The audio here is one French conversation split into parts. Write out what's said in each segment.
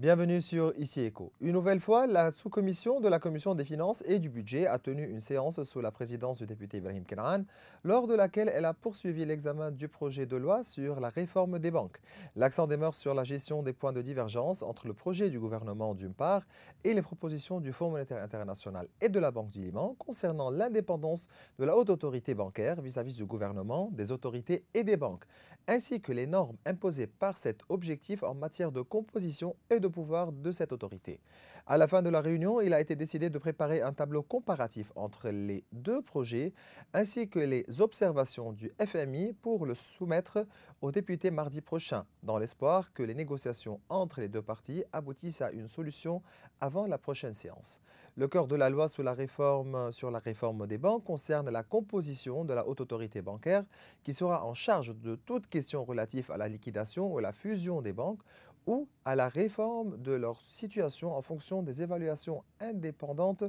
Bienvenue sur Ici Éco. Une nouvelle fois, la sous-commission de la Commission des finances et du budget a tenu une séance sous la présidence du député Ibrahim Kenaan, lors de laquelle elle a poursuivi l'examen du projet de loi sur la réforme des banques. L'accent demeure sur la gestion des points de divergence entre le projet du gouvernement d'une part et les propositions du Fonds monétaire international et de la Banque du Liban concernant l'indépendance de la haute autorité bancaire vis-à-vis du gouvernement, des autorités et des banques, ainsi que les normes imposées par cet objectif en matière de composition et de pouvoir de cette autorité. À la fin de la réunion, il a été décidé de préparer un tableau comparatif entre les deux projets ainsi que les observations du FMI pour le soumettre aux députés mardi prochain, dans l'espoir que les négociations entre les deux parties aboutissent à une solution avant la prochaine séance. Le cœur de la loi sur la réforme des banques concerne la composition de la haute autorité bancaire qui sera en charge de toute question relative à la liquidation ou à la fusion des banques ou à la réforme de leur situation en fonction des évaluations indépendantes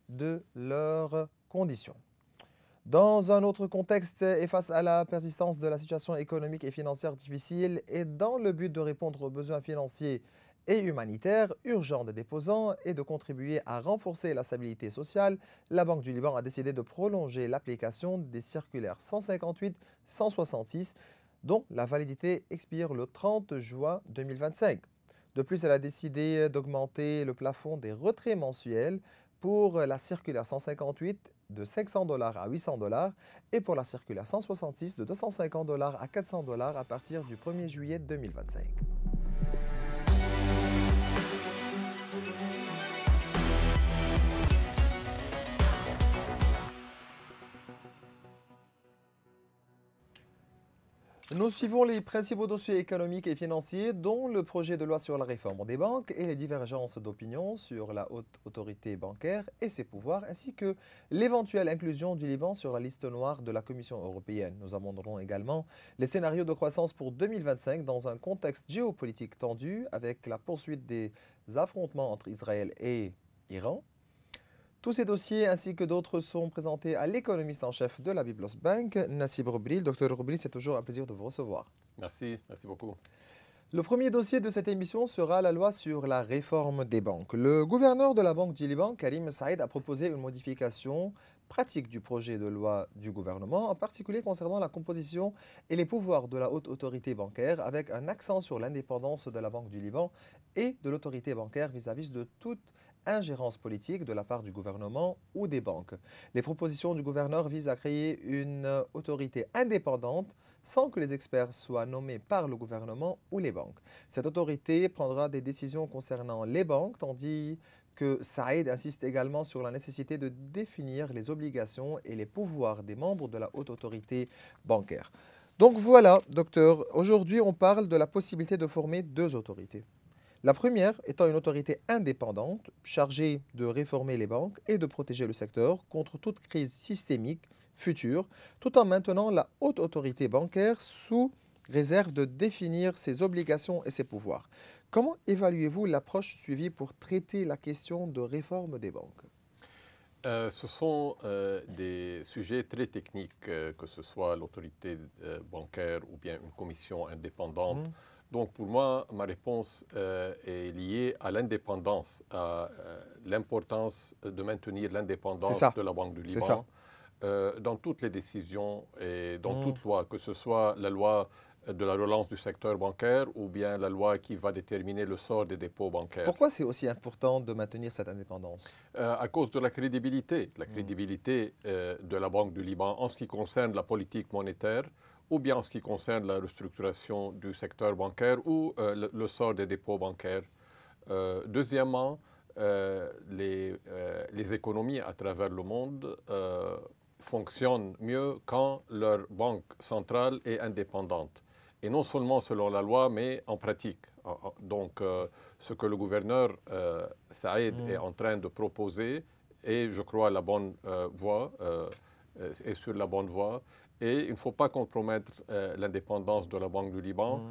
de leurs conditions. Dans un autre contexte et face à la persistance de la situation économique et financière difficile et dans le but de répondre aux besoins financiers et humanitaires urgents des déposants et de contribuer à renforcer la stabilité sociale, la Banque du Liban a décidé de prolonger l'application des circulaires 158-166 dont la validité expire le 30 juin 2025. De plus, elle a décidé d'augmenter le plafond des retraits mensuels pour la circulaire 158 de $500 à $800 et pour la circulaire 166 de $250 à $400 à partir du 1er juillet 2025. Nous suivons les principaux dossiers économiques et financiers, dont le projet de loi sur la réforme des banques et les divergences d'opinion sur la haute autorité bancaire et ses pouvoirs, ainsi que l'éventuelle inclusion du Liban sur la liste noire de la Commission européenne. Nous aborderons également les scénarios de croissance pour 2025 dans un contexte géopolitique tendu avec la poursuite des affrontements entre Israël et Iran. Tous ces dossiers ainsi que d'autres sont présentés à l'économiste en chef de la Biblos Bank, Nassib Roubril. Docteur Roubril, c'est toujours un plaisir de vous recevoir. Merci beaucoup. Le premier dossier de cette émission sera la loi sur la réforme des banques. Le gouverneur de la Banque du Liban, Karim Saïd, a proposé une modification pratique du projet de loi du gouvernement, en particulier concernant la composition et les pouvoirs de la haute autorité bancaire, avec un accent sur l'indépendance de la Banque du Liban et de l'autorité bancaire vis-à-vis de toute ingérence politique de la part du gouvernement ou des banques. Les propositions du gouverneur visent à créer une autorité indépendante sans que les experts soient nommés par le gouvernement ou les banques. Cette autorité prendra des décisions concernant les banques, tandis que Saïd insiste également sur la nécessité de définir les obligations et les pouvoirs des membres de la haute autorité bancaire. Donc voilà, docteur, aujourd'hui on parle de la possibilité de former deux autorités. La première étant une autorité indépendante chargée de réformer les banques et de protéger le secteur contre toute crise systémique future, tout en maintenant la haute autorité bancaire sous réserve de définir ses obligations et ses pouvoirs. Comment évaluez-vous l'approche suivie pour traiter la question de réforme des banques? Ce sont des sujets très techniques, que ce soit l'autorité bancaire ou bien une commission indépendante. Donc pour moi, ma réponse est liée à l'indépendance, à l'importance de maintenir l'indépendance de la Banque du Liban dans toutes les décisions et dans toute loi, que ce soit la loi de la relance du secteur bancaire ou bien la loi qui va déterminer le sort des dépôts bancaires. Pourquoi c'est aussi important de maintenir cette indépendance? À cause de la crédibilité de la Banque du Liban en ce qui concerne la politique monétaire ou bien en ce qui concerne la restructuration du secteur bancaire ou le sort des dépôts bancaires. Deuxièmement, les économies à travers le monde fonctionnent mieux quand leur banque centrale est indépendante. Et non seulement selon la loi, mais en pratique. Donc, ce que le gouverneur Saïd est en train de proposer est, je crois, la bonne voie, est sur la bonne voie. Et il ne faut pas compromettre l'indépendance de la Banque du Liban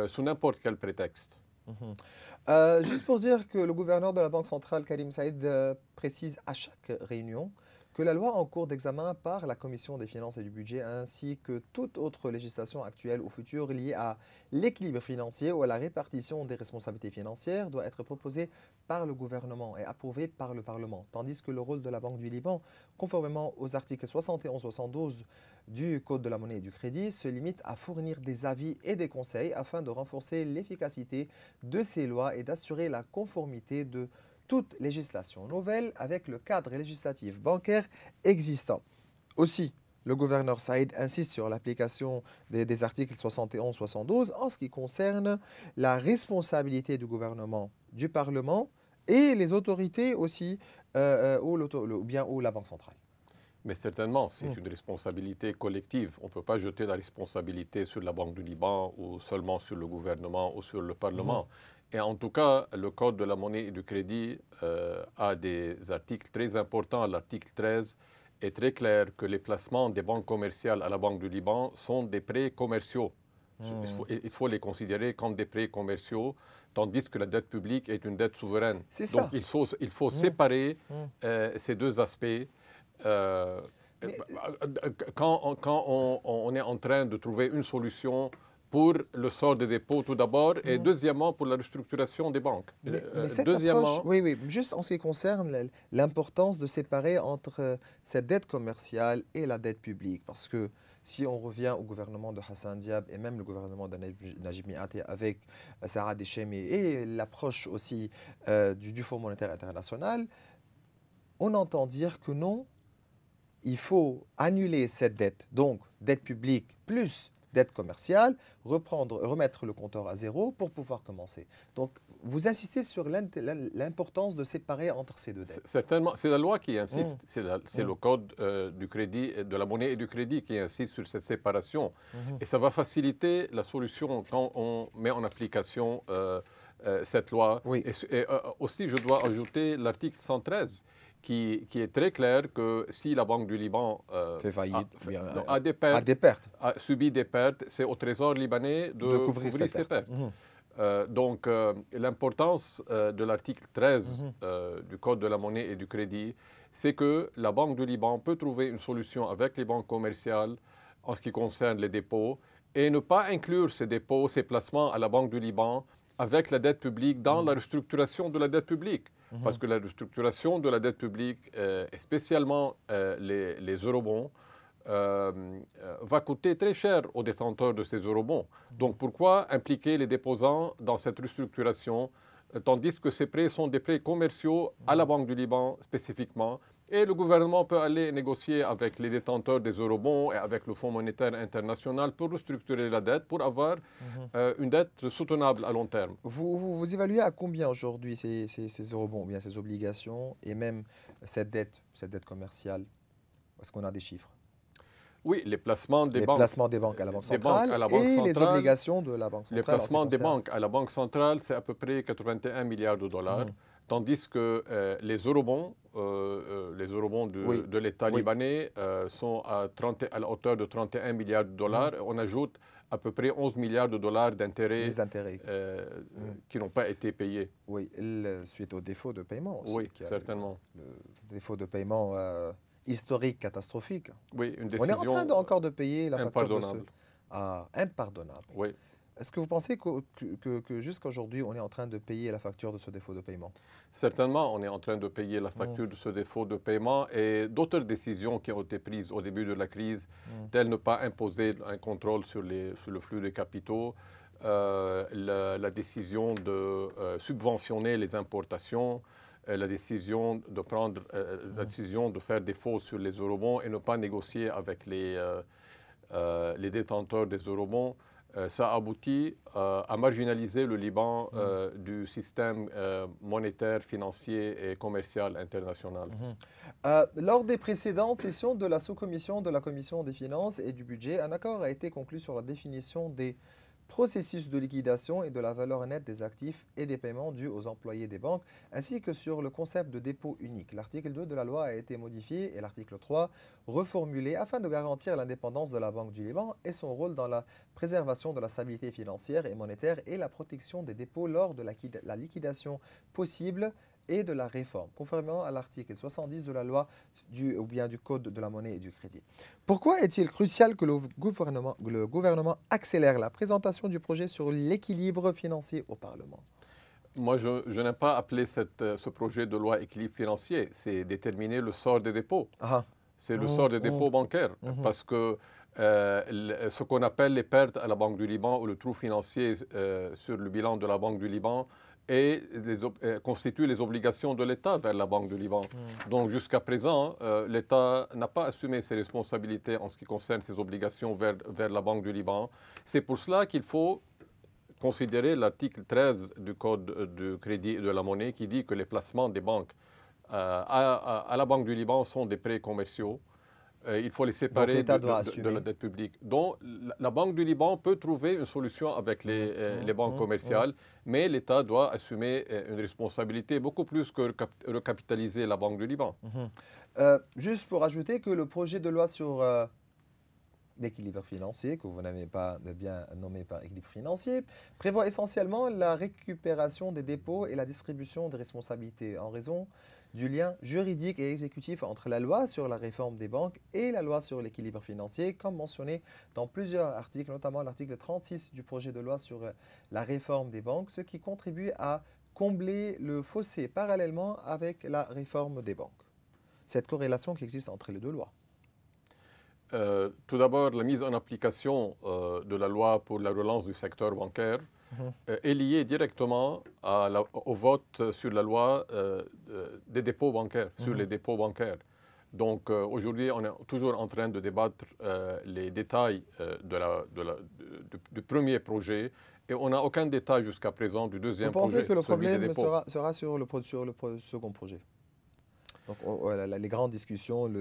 sous n'importe quel prétexte. Juste pour dire que le gouverneur de la Banque centrale, Karim Saïd, précise à chaque réunion que la loi en cours d'examen par la Commission des finances et du budget ainsi que toute autre législation actuelle ou future liée à l'équilibre financier ou à la répartition des responsabilités financières doit être proposée par le gouvernement et approuvée par le Parlement, tandis que le rôle de la Banque du Liban, conformément aux articles 71-72 du Code de la monnaie et du crédit, se limite à fournir des avis et des conseils afin de renforcer l'efficacité de ces lois et d'assurer la conformité de toute législation nouvelle avec le cadre législatif bancaire existant. Aussi, le gouverneur Saïd insiste sur l'application des articles 71-72 en ce qui concerne la responsabilité du gouvernement, du Parlement et les autorités aussi, ou la Banque centrale. Mais certainement, c'est une responsabilité collective. On ne peut pas jeter la responsabilité sur la Banque du Liban ou seulement sur le gouvernement ou sur le Parlement. Et en tout cas, le Code de la monnaie et du crédit a des articles très importants. L'article 13 est très clair que les placements des banques commerciales à la Banque du Liban sont des prêts commerciaux. Il faut les considérer comme des prêts commerciaux, tandis que la dette publique est une dette souveraine. C'est ça. Donc il faut séparer ces deux aspects. Quand on est en train de trouver une solution pour le sort des dépôts tout d'abord et deuxièmement pour la restructuration des banques. Mais cette approche, oui, juste en ce qui concerne l'importance de séparer entre cette dette commerciale et la dette publique, parce que si on revient au gouvernement de Hassan Diab et même le gouvernement de Najib Mikati avec Saad Echemi et l'approche aussi du Fonds monétaire international, on entend dire que non, il faut annuler cette dette, donc dette publique plus dette commerciale, remettre le compteur à zéro pour pouvoir commencer. Donc, vous insistez sur l'importance de séparer entre ces deux dettes. Certainement, c'est la loi qui insiste, c'est le code du crédit, de la monnaie et du crédit qui insiste sur cette séparation. Et ça va faciliter la solution quand on met en application cette loi. Oui. Et aussi, je dois ajouter l'article 113 qui est très clair que si la Banque du Liban fait faillite, a subi des pertes, c'est au Trésor libanais de couvrir ces pertes. Donc, l'importance de l'article 13 du Code de la monnaie et du crédit, c'est que la Banque du Liban peut trouver une solution avec les banques commerciales en ce qui concerne les dépôts et ne pas inclure ces dépôts, ces placements à la Banque du Liban avec la dette publique dans la restructuration de la dette publique. Parce que la restructuration de la dette publique, et spécialement les eurobonds, va coûter très cher aux détenteurs de ces eurobonds. Donc pourquoi impliquer les déposants dans cette restructuration, tandis que ces prêts sont des prêts commerciaux à la Banque du Liban spécifiquement, et le gouvernement peut aller négocier avec les détenteurs des eurobonds et avec le Fonds monétaire international pour restructurer la dette, pour avoir une dette soutenable à long terme. Vous évaluez à combien aujourd'hui ces eurobonds, ou bien ces obligations, et même cette dette commerciale? Est-ce qu'on a des chiffres? Oui, les placements des banques à la Banque centrale et les obligations de la Banque centrale. Les placements des banques à la Banque centrale, c'est à peu près 81 milliards de dollars. Tandis que les eurobonds de l'État libanais sont à la hauteur de 31 milliards de dollars. On ajoute à peu près 11 milliards de dollars d'intérêts qui n'ont pas été payés. Oui, suite au défaut de paiement aussi. Oui, certainement. Le défaut de paiement historique, catastrophique. Oui, une décision on est en train encore de payer la facture impardonnable. Impardonnable. Oui. Est-ce que vous pensez que jusqu'à aujourd'hui, on est en train de payer la facture de ce défaut de paiement? Certainement, on est en train de payer la facture de ce défaut de paiement et d'autres décisions qui ont été prises au début de la crise, telles ne pas imposer un contrôle sur le flux des capitaux, la décision de subventionner les importations, la décision de faire défaut sur les eurobonds et ne pas négocier avec les détenteurs des eurobonds. Ça aboutit à marginaliser le Liban du système monétaire, financier et commercial international. Lors des précédentes sessions de la sous-commission de la Commission des finances et du budget, un accord a été conclu sur la définition des processus de liquidation et de la valeur nette des actifs et des paiements dus aux employés des banques, ainsi que sur le concept de dépôt unique. L'article 2 de la loi a été modifié et l'article 3 reformulé afin de garantir l'indépendance de la Banque du Liban et son rôle dans la préservation de la stabilité financière et monétaire et la protection des dépôts lors de la liquidation possible et de la réforme, conformément à l'article 70 de la loi ou bien du Code de la monnaie et du crédit. Pourquoi est-il crucial que le gouvernement accélère la présentation du projet sur l'équilibre financier au Parlement? Moi, je n'aime pas appeler ce projet de loi équilibre financier. C'est déterminer le sort des dépôts. Ah. C'est le sort des dépôts bancaires. Parce que ce qu'on appelle les pertes à la Banque du Liban ou le trou financier sur le bilan de la Banque du Liban constitue les obligations de l'État vers la Banque du Liban. Donc jusqu'à présent, l'État n'a pas assumé ses responsabilités en ce qui concerne ses obligations vers la Banque du Liban. C'est pour cela qu'il faut considérer l'article 13 du Code du crédit et de la monnaie qui dit que les placements des banques à la Banque du Liban sont des prêts commerciaux. Il faut les séparer de la dette publique. Donc, la Banque du Liban peut trouver une solution avec les banques commerciales, mais l'État doit assumer une responsabilité beaucoup plus que recapitaliser la Banque du Liban. Juste pour ajouter que le projet de loi sur l'équilibre financier, que vous n'avez pas bien nommé par équilibre financier, prévoit essentiellement la récupération des dépôts et la distribution des responsabilités en raison du lien juridique et exécutif entre la loi sur la réforme des banques et la loi sur l'équilibre financier, comme mentionné dans plusieurs articles, notamment l'article 36 du projet de loi sur la réforme des banques, ce qui contribue à combler le fossé parallèlement avec la réforme des banques. Cette corrélation qui existe entre les deux lois. Tout d'abord, la mise en application de la loi pour la relance du secteur bancaire est liée directement au vote sur la loi des dépôts bancaires, sur les dépôts bancaires. Donc aujourd'hui, on est toujours en train de débattre les détails du premier projet et on n'a aucun détail jusqu'à présent du deuxième projet. Vous pensez que le problème sera sur le second projet? Donc, les grandes discussions,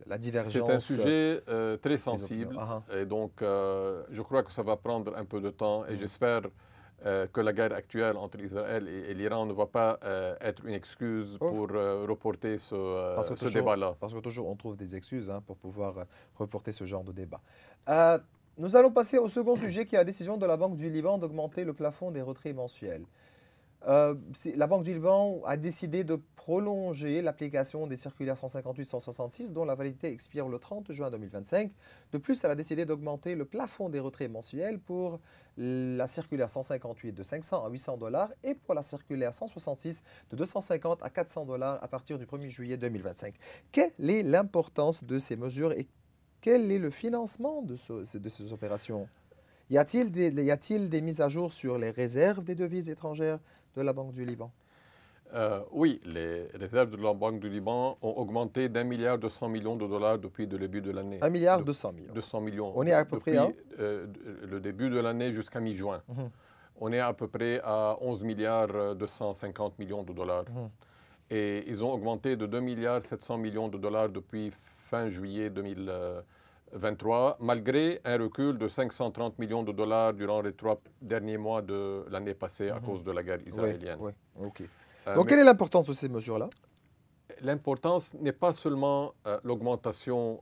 la divergence. C'est un sujet très sensible et donc je crois que ça va prendre un peu de temps et j'espère que la guerre actuelle entre Israël et l'Iran ne va pas être une excuse pour reporter ce débat-là. Parce que toujours on trouve des excuses pour pouvoir reporter ce genre de débat. Nous allons passer au second sujet qui est la décision de la Banque du Liban d'augmenter le plafond des retraits mensuels. La Banque du Liban a décidé de prolonger l'application des circulaires 158-166 dont la validité expire le 30 juin 2025. De plus, elle a décidé d'augmenter le plafond des retraits mensuels pour la circulaire 158 de 500 à 800 $ et pour la circulaire 166 de 250 à 400 $ à partir du 1er juillet 2025. Quelle est l'importance de ces mesures et quel est le financement de ces opérations? Y a-t-il des mises à jour sur les réserves des devises étrangères de la Banque du Liban? Oui, les réserves de la Banque du Liban ont augmenté d'1,2 milliard de dollars depuis le début de l'année. 1,2 milliard. 200 millions. On est à peu près le début de l'année jusqu'à mi-juin. On est à peu près à 11 milliards 250 millions de dollars. Et ils ont augmenté de 2 milliards 700 millions de dollars depuis fin juillet 2023, malgré un recul de 530 millions de dollars durant les 3 derniers mois de l'année passée à cause de la guerre israélienne. Oui, ok. Donc, quelle est l'importance de ces mesures-là? L'importance n'est pas seulement l'augmentation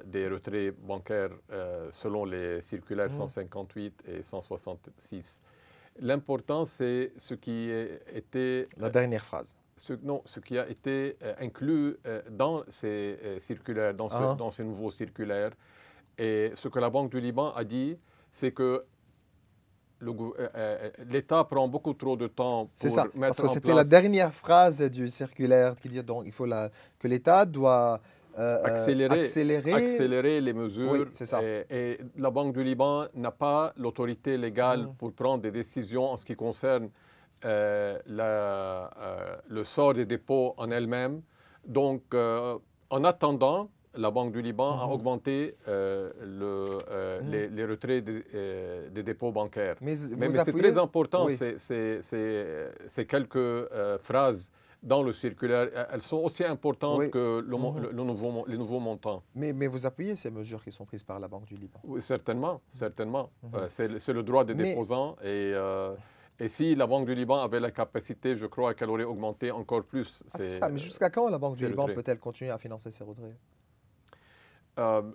des retraits bancaires selon les circulaires 158 et 166. L'important, c'est ce qui était... La dernière phrase. Ce qui a été inclus dans ces circulaires, dans ces nouveaux circulaires. Et ce que la Banque du Liban a dit, c'est que l'État prend beaucoup trop de temps pour mettre en place... Parce que c'était la dernière phrase du circulaire qui dit donc que l'État doit accélérer les mesures. Oui, c'est ça. Et la Banque du Liban n'a pas l'autorité légale pour prendre des décisions en ce qui concerne le sort des dépôts en elle-même. Donc, en attendant, la Banque du Liban a augmenté les retraits des dépôts bancaires. Mais c'est très important, oui. Ces quelques phrases dans le circulaire, elles sont aussi importantes que les nouveaux montants. Mais vous appuyez ces mesures qui sont prises par la Banque du Liban? Oui, certainement. C'est le droit des déposants. Et si la Banque du Liban avait la capacité, je crois qu'elle aurait augmenté encore plus. C'est ça, mais jusqu'à quand la Banque du Liban peut-elle continuer à financer ces retraits?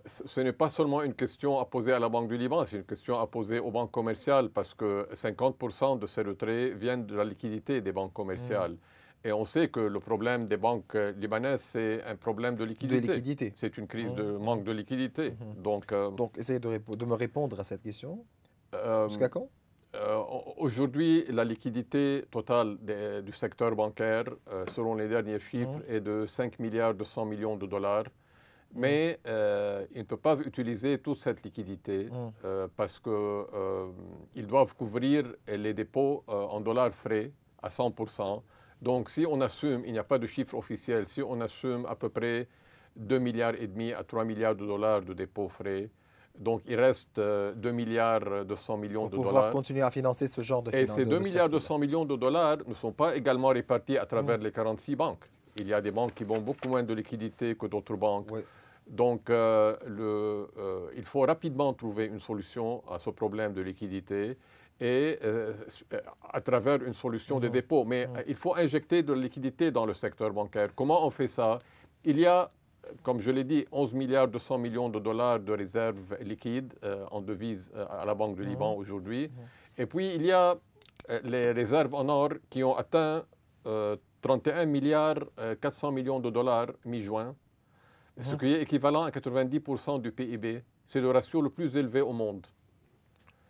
Ce n'est pas seulement une question à poser à la Banque du Liban, c'est une question à poser aux banques commerciales parce que 50% de ces retraits viennent de la liquidité des banques commerciales. Et on sait que le problème des banques libanaises, c'est un problème de liquidité. C'est une crise de manque de liquidité. Donc essayez de me répondre à cette question. Jusqu'à quand? Aujourd'hui, la liquidité totale du secteur bancaire, selon les derniers chiffres, est de 5 milliards 200 millions de dollars. Mais ils ne peuvent pas utiliser toute cette liquidité parce qu'ils doivent couvrir les dépôts en dollars frais à 100%. Donc, si on assume, il n'y a pas de chiffre officiel, si on assume à peu près 2,5 milliards à 3 milliards de dollars de dépôts frais, donc il reste 2 milliards 200 millions de dollars. Pour pouvoir continuer à financer ce genre de financement. Et ces 2 milliards 200 millions de dollars ne sont pas également répartis à travers les 46 banques. Il y a des banques qui ont beaucoup moins de liquidités que d'autres banques. Oui. Donc, il faut rapidement trouver une solution à ce problème de liquidité et à travers une solution de dépôt. Mais il faut injecter de la liquidité dans le secteur bancaire. Comment on fait ça? Il y a, comme je l'ai dit, 11 milliards 200 millions de dollars de réserves liquides en devises à la Banque du Liban aujourd'hui. Et puis, il y a les réserves en or qui ont atteint 31 milliards 400 millions de dollars mi-juin, ce qui est équivalent à 90% du PIB. C'est le ratio le plus élevé au monde.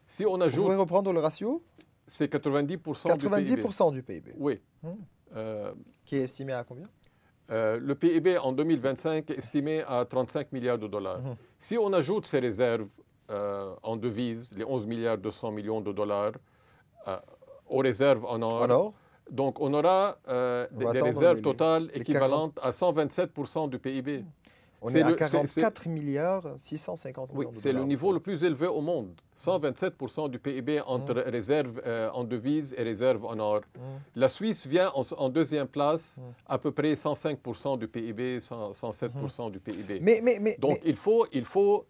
Si on ajoute, vous pouvez reprendre le ratio? C'est 90%, 90% du PIB. Oui. Qui est estimé à combien? Le PIB en 2025 est estimé à 35 milliards de dollars. Si on ajoute ces réserves en devises, les 11 milliards 200 millions de dollars, aux réserves en or, donc on aura des réserves totales équivalentes à 127% du PIB. On est à 44 milliards 650 millions de dollars. C'est le niveau le plus élevé au monde. 127% du PIB entre réserves en devises et réserves en or. La Suisse vient en deuxième place, à peu près 105% du PIB, 107% du PIB. Donc il faut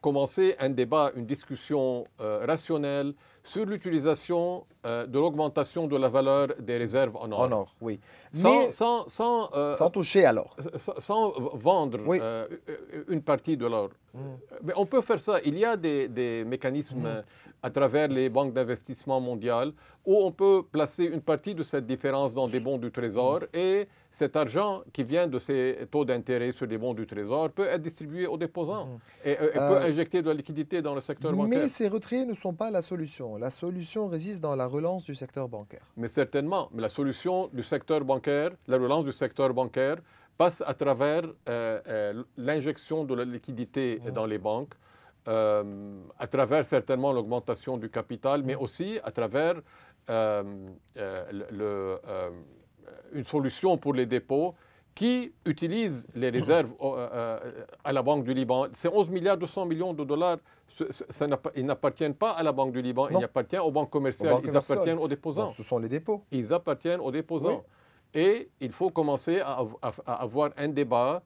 commencer un débat, une discussion rationnelle sur l'utilisation de l'augmentation de la valeur des réserves en or. En or, oui. Sans toucher alors. Sans vendre une partie de l'or. Mais on peut faire ça. Il y a des mécanismes à travers les banques d'investissement mondiales où on peut placer une partie de cette différence dans des bons du Trésor et cet argent qui vient de ces taux d'intérêt sur des bons du Trésor peut être distribué aux déposants et peut injecter de la liquidité dans le secteur bancaire. Mais ces retraits ne sont pas la solution. La solution réside dans la relance du secteur bancaire. Mais certainement. Mais la solution du secteur bancaire, la relance du secteur bancaire passe à travers l'injection de la liquidité dans les banques, à travers certainement l'augmentation du capital, mais aussi à travers une solution pour les dépôts qui utilise les réserves à la Banque du Liban. Ces 11 milliards 200 millions de dollars, ils n'appartiennent pas à la Banque du Liban, ils appartiennent aux banques commerciales, ils appartiennent aux déposants. Donc, ce sont les dépôts. Ils appartiennent aux déposants. Oui. Et il faut commencer à avoir un débat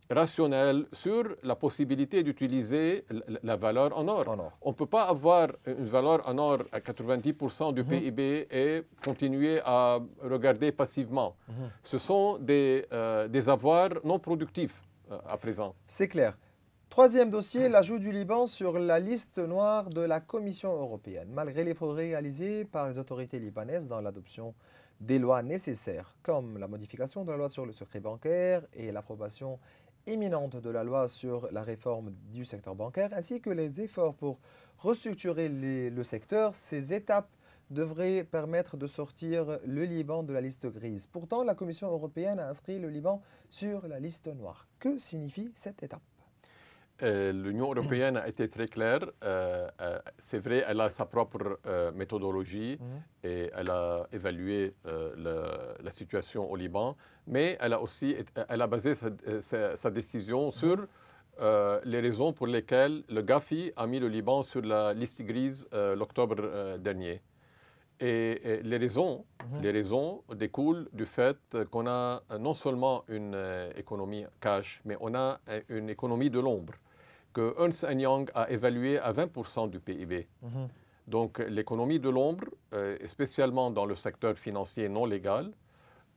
rationnel sur la possibilité d'utiliser la valeur en or. On ne peut pas avoir une valeur en or à 90% du PIB et continuer à regarder passivement. Ce sont des avoirs non productifs à présent. C'est clair. Troisième dossier, l'ajout du Liban sur la liste noire de la Commission européenne. Malgré les progrès réalisés par les autorités libanaises dans l'adoption des lois nécessaires, comme la modification de la loi sur le secret bancaire et l'approbation imminente de la loi sur la réforme du secteur bancaire, ainsi que les efforts pour restructurer le secteur, ces étapes devraient permettre de sortir le Liban de la liste grise. Pourtant, la Commission européenne a inscrit le Liban sur la liste noire. Que signifie cette étape? L'Union européenne a été très claire. C'est vrai, elle a sa propre méthodologie et elle a évalué la situation au Liban, mais elle a basé sa décision sur les raisons pour lesquelles le GAFI a mis le Liban sur la liste grise l'octobre dernier. Et les raisons découlent du fait qu'on a non seulement une économie cash, mais on a une économie de l'ombre que Ernst & Young a évaluée à 20% du PIB. Donc l'économie de l'ombre, spécialement dans le secteur financier non légal,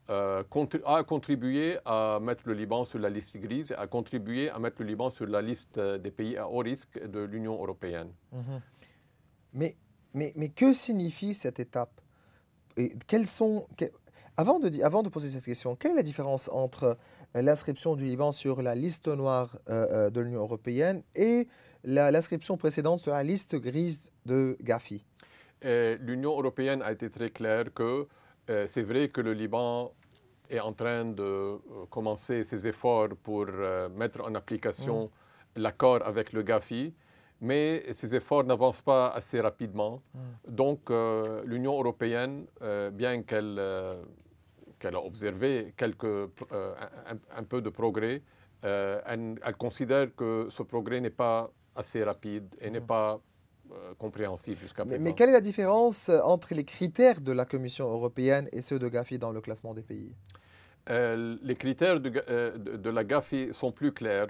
a contribué à mettre le Liban sur la liste grise et a contribué à mettre le Liban sur la liste des pays à haut risque de l'Union européenne. Mais que signifie cette étape? Et Avant de poser cette question, quelle est la différence entre l'inscription du Liban sur la liste noire de l'Union européenne et l'inscription précédente sur la liste grise de Gafi? L'Union européenne a été très claire que c'est vrai que le Liban est en train de commencer ses efforts pour mettre en application l'accord avec le Gafi, mais ces efforts n'avancent pas assez rapidement. Donc l'Union européenne, bien qu'elle a observé un peu de progrès, elle considère que ce progrès n'est pas assez rapide et n'est pas compréhensif jusqu'à présent. Mais quelle est la différence entre les critères de la Commission européenne et ceux de Gafi dans le classement des pays? Les critères de la GAFI sont plus clairs.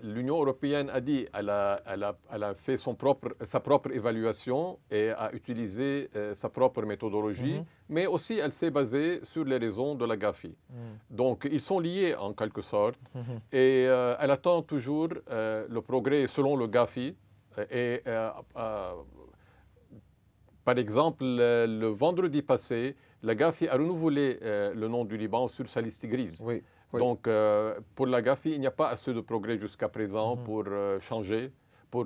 L'Union européenne a dit qu'elle a fait sa propre évaluation et a utilisé sa propre méthodologie, mais aussi elle s'est basée sur les raisons de la GAFI. Donc ils sont liés en quelque sorte et elle attend toujours le progrès selon le GAFI. Et par exemple, le vendredi passé, la GAFI a renouvelé le nom du Liban sur sa liste grise. Oui. Donc, pour la GAFI, il n'y a pas assez de progrès jusqu'à présent pour changer, pour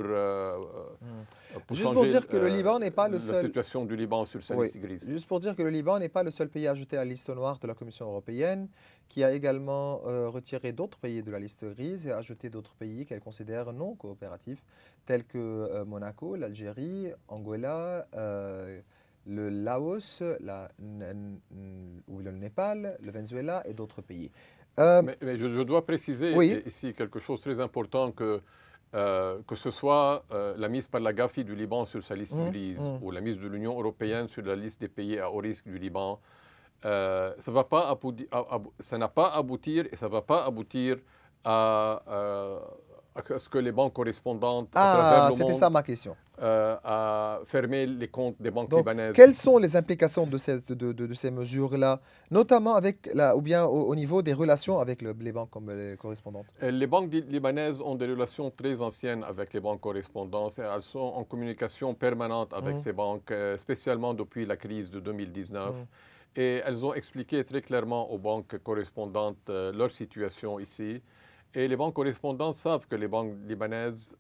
Juste pour dire que le Liban n'est pas le la situation du Liban sur sa liste grise. Juste pour dire que le Liban n'est pas le seul pays ajouté à la liste noire de la Commission européenne, qui a également retiré d'autres pays de la liste grise et ajouté d'autres pays qu'elle considère non coopératifs, tels que Monaco, l'Algérie, Angola, le Laos, ou le Népal, le Venezuela et d'autres pays. Mais je dois préciser ici quelque chose de très important que ce soit la mise par la GAFI du Liban sur sa liste grise ou la mise de l'Union européenne sur la liste des pays à haut risque du Liban, ça n'a pas aboutir et ça ne va pas aboutir à ce que les banques correspondantes à travers le monde... c'était ça ma question. À fermer les comptes des banques libanaises. Quelles sont les implications de ces mesures-là, notamment au niveau des relations avec les banques correspondantes? Les banques libanaises ont des relations très anciennes avec les banques correspondantes. Elles sont en communication permanente avec ces banques, spécialement depuis la crise de 2019. Et elles ont expliqué très clairement aux banques correspondantes leur situation ici. Et les banques correspondantes savent que les banques libanaises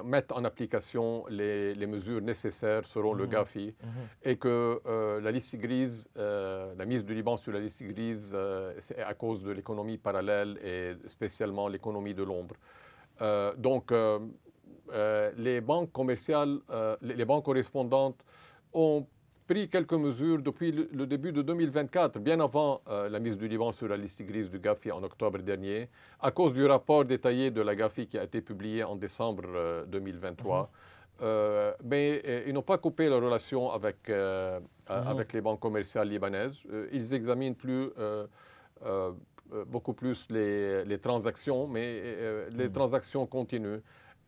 mettent en application les mesures nécessaires selon le GAFI et que la liste grise, la mise du Liban sur la liste grise, c'est à cause de l'économie parallèle et spécialement l'économie de l'ombre. Donc, les banques commerciales, les banques correspondantes ont pris quelques mesures depuis le début de 2024, bien avant la mise du Liban sur la liste grise du GAFI en octobre dernier, à cause du rapport détaillé de la GAFI qui a été publié en décembre 2023. Mais ils n'ont pas coupé la relation avec les banques commerciales libanaises. Ils examinent beaucoup plus les transactions, mais les transactions continuent.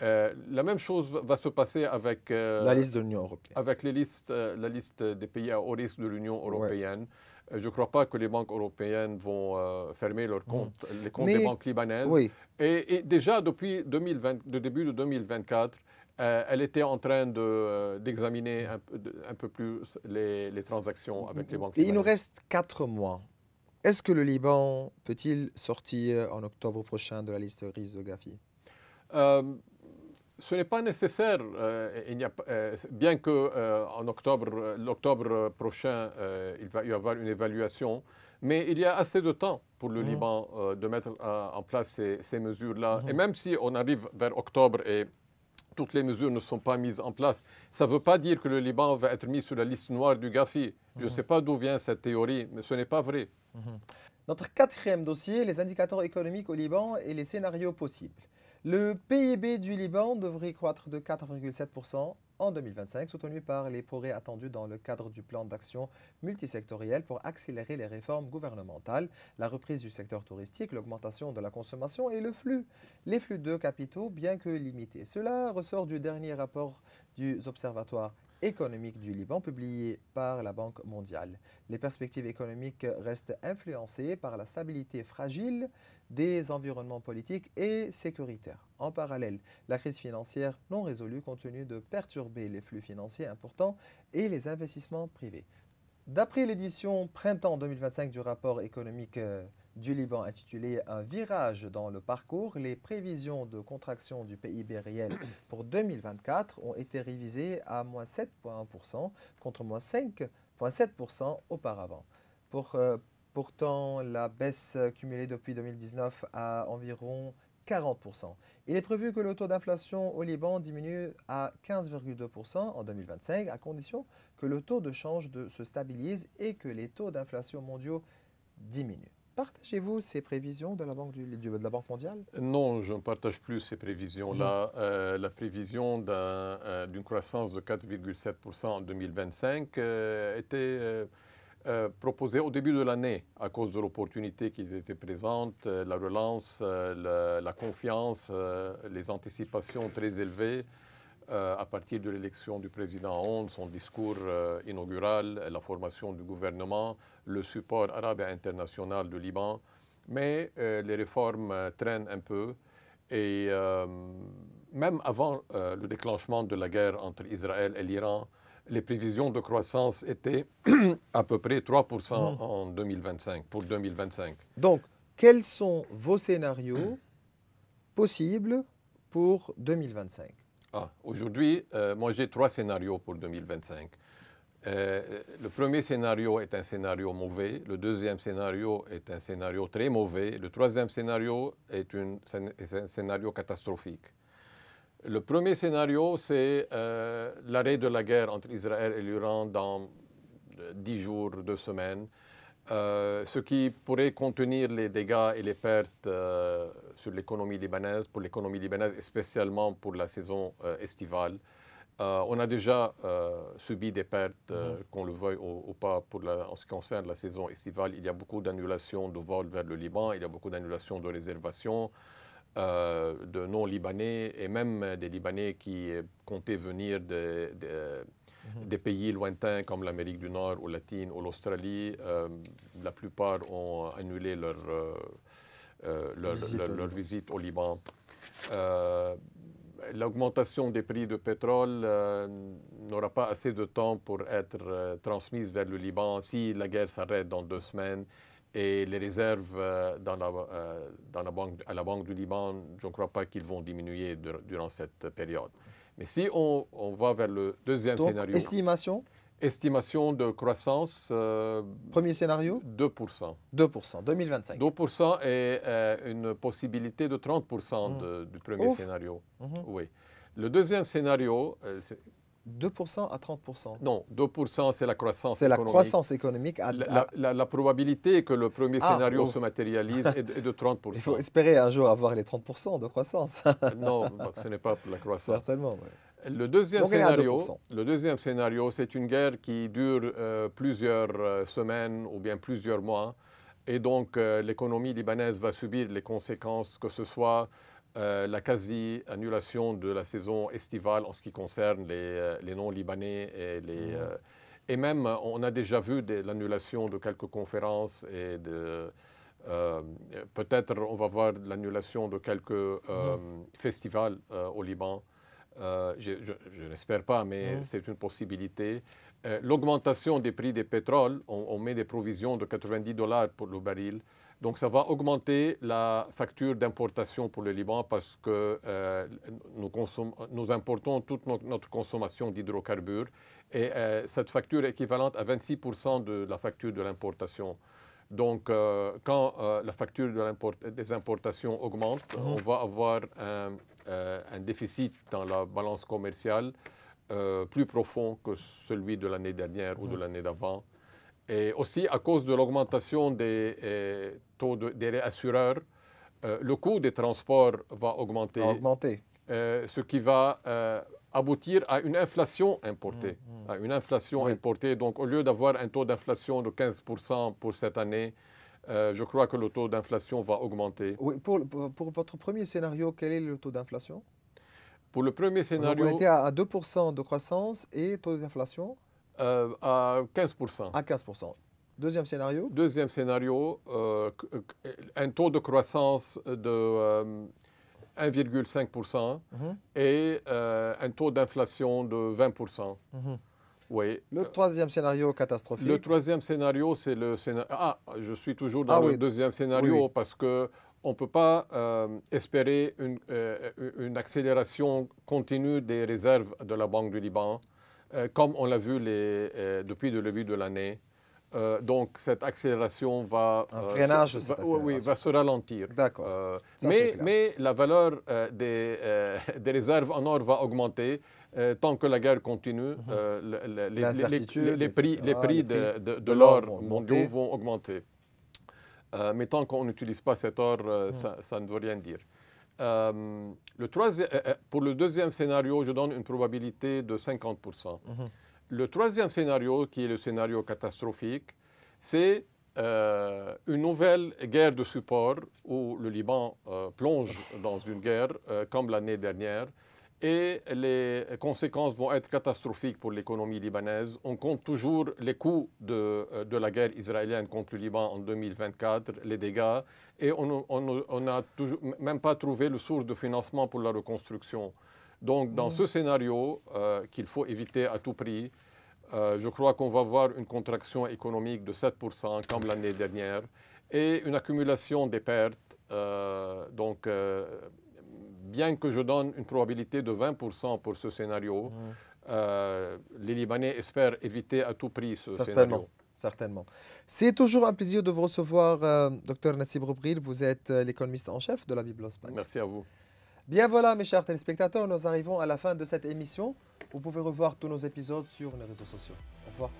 La même chose va se passer avec la liste de l'Union européenne. Avec la liste des pays à haut risque de l'Union européenne. Je ne crois pas que les banques européennes vont fermer leurs comptes, les comptes des banques libanaises. Et déjà, depuis le début de 2024, elle était en train d'examiner un peu plus les transactions avec les banques libanaises. Et il nous reste 4 mois. Est-ce que le Liban peut-il sortir en octobre prochain de la liste grise de GAFI? Ce n'est pas nécessaire, bien qu'en l'octobre prochain, il va y avoir une évaluation, mais il y a assez de temps pour le Liban de mettre en place ces mesures-là. Et même si on arrive vers octobre et toutes les mesures ne sont pas mises en place, ça ne veut pas dire que le Liban va être mis sur la liste noire du GAFI. Je ne sais pas d'où vient cette théorie, mais ce n'est pas vrai. Notre 4e dossier, les indicateurs économiques au Liban et les scénarios possibles. Le PIB du Liban devrait croître de 4,7% en 2025, soutenu par les progrès attendus dans le cadre du plan d'action multisectoriel pour accélérer les réformes gouvernementales, la reprise du secteur touristique, l'augmentation de la consommation et les flux de capitaux, bien que limités. Cela ressort du dernier rapport du observatoire économique du Liban publié par la Banque mondiale. Les perspectives économiques restent influencées par la stabilité fragile des environnements politiques et sécuritaires. En parallèle, la crise financière non résolue continue de perturber les flux financiers importants et les investissements privés. D'après l'édition printemps 2025 du rapport économique du Liban intitulé Un virage dans le parcours, les prévisions de contraction du PIB réel pour 2024 ont été révisées à moins 7,1% contre moins 5,7% auparavant. Pourtant, la baisse cumulée depuis 2019 à environ 40%. Il est prévu que le taux d'inflation au Liban diminue à 15,2% en 2025, à condition que le taux de change se stabilise et que les taux d'inflation mondiaux diminuent. Partagez-vous ces prévisions de la Banque mondiale? Non, je ne partage plus ces prévisions-là. La prévision d'une croissance de 4,7% en 2025 était proposée au début de l'année à cause de l'opportunité qui était présente, la relance, la confiance, les anticipations très élevées à partir de l'élection du président Hollande, son discours inaugural, la formation du gouvernement, le support arabe et international du Liban. Mais les réformes traînent un peu et même avant le déclenchement de la guerre entre Israël et l'Iran, les prévisions de croissance étaient à peu près 3% en 2025, pour 2025. Donc, quels sont vos scénarios possibles pour 2025? Aujourd'hui, moi j'ai 3 scénarios pour 2025. Le premier scénario est un scénario mauvais, le deuxième scénario est un scénario très mauvais, le troisième scénario est un scénario catastrophique. Le premier scénario, c'est l'arrêt de la guerre entre Israël et l'Iran dans 10 jours, 2 semaines, ce qui pourrait contenir les dégâts et les pertes sur l'économie libanaise, pour l'économie libanaise et spécialement pour la saison estivale. On a déjà subi des pertes, qu'on le veuille ou pas, en ce qui concerne la saison estivale. Il y a beaucoup d'annulations de vols vers le Liban, il y a beaucoup d'annulations de réservations de non-Libanais et même des Libanais qui comptaient venir des pays lointains comme l'Amérique du Nord ou latine ou l'Australie. La plupart ont annulé leur visite au Liban. L'augmentation des prix de pétrole n'aura pas assez de temps pour être transmise vers le Liban si la guerre s'arrête dans 2 semaines. Et les réserves à la Banque du Liban, je ne crois pas qu'ils vont diminuer durant cette période. Mais si on va vers le deuxième scénario... Estimation de croissance... premier scénario 2%. 2%, 2025. 2% et une possibilité de 30% du premier scénario. Oui. Le deuxième scénario... 2% à 30%. Non, 2% c'est la croissance économique. C'est la croissance économique. La probabilité que le premier scénario se matérialise est de 30%. Il faut espérer un jour avoir les 30% de croissance. Non, ce n'est pas pour la croissance. Certainement, oui. Le deuxième scénario, c'est une guerre qui dure plusieurs semaines ou bien plusieurs mois. Et donc, l'économie libanaise va subir les conséquences, que ce soit la quasi-annulation de la saison estivale en ce qui concerne les non-libanais et même on a déjà vu l'annulation de quelques conférences et peut-être on va voir l'annulation de quelques festivals au Liban. Je n'espère pas, mais c'est une possibilité. L'augmentation des prix des pétroles, on met des provisions de $90 pour le baril. Donc, ça va augmenter la facture d'importation pour le Liban parce que nous importons toute notre consommation d'hydrocarbures et cette facture est équivalente à 26% de la facture de l'importation. Donc, quand la facture des importations augmente, on va avoir un déficit dans la balance commerciale plus profond que celui de l'année dernière ou de l'année d'avant. Et aussi, à cause de l'augmentation des taux des réassureurs, le coût des transports va augmenter. Ce qui va aboutir à une inflation importée. Importée. Donc, au lieu d'avoir un taux d'inflation de 15% pour cette année, je crois que le taux d'inflation va augmenter. Oui, pour votre premier scénario, quel est le taux d'inflation? Pour le premier Donc, scénario, on était à 2% de croissance et taux d'inflation à 15%. à 15%. Deuxième scénario? Deuxième scénario, un taux de croissance de 1,5% et un taux d'inflation de 20%. Oui. Le troisième scénario catastrophique? Le troisième scénario, c'est le scénario... Ah, je suis toujours dans le deuxième scénario parce qu'on ne peut pas espérer une accélération continue des réserves de la Banque du Liban, comme on l'a vu depuis le début de l'année. Donc, cette accélération va... Un freinage de cette accélération. va se ralentir. D'accord. Mais la valeur des réserves en or va augmenter tant que la guerre continue. Les prix de l'or mondiaux vont augmenter. Mais tant qu'on n'utilise pas cet or, ça ne veut rien dire. Pour le deuxième scénario, je donne une probabilité de 50%. Le troisième scénario, qui est le scénario catastrophique, c'est une nouvelle guerre de support où le Liban plonge dans une guerre comme l'année dernière et les conséquences vont être catastrophiques pour l'économie libanaise. On compte toujours les coûts de la guerre israélienne contre le Liban en 2024, les dégâts, et on n'a même pas trouvé le source de financement pour la reconstruction. Donc, dans ce scénario qu'il faut éviter à tout prix, je crois qu'on va voir une contraction économique de 7% comme l'année dernière et une accumulation des pertes. Bien que je donne une probabilité de 20% pour ce scénario, les Libanais espèrent éviter à tout prix ce scénario. Certainement. C'est toujours un plaisir de vous recevoir, Dr Nassib Roubril. Vous êtes l'économiste en chef de la Biblos Bank. Merci à vous. Bien voilà, mes chers téléspectateurs, nous arrivons à la fin de cette émission. Vous pouvez revoir tous nos épisodes sur les réseaux sociaux. Au revoir.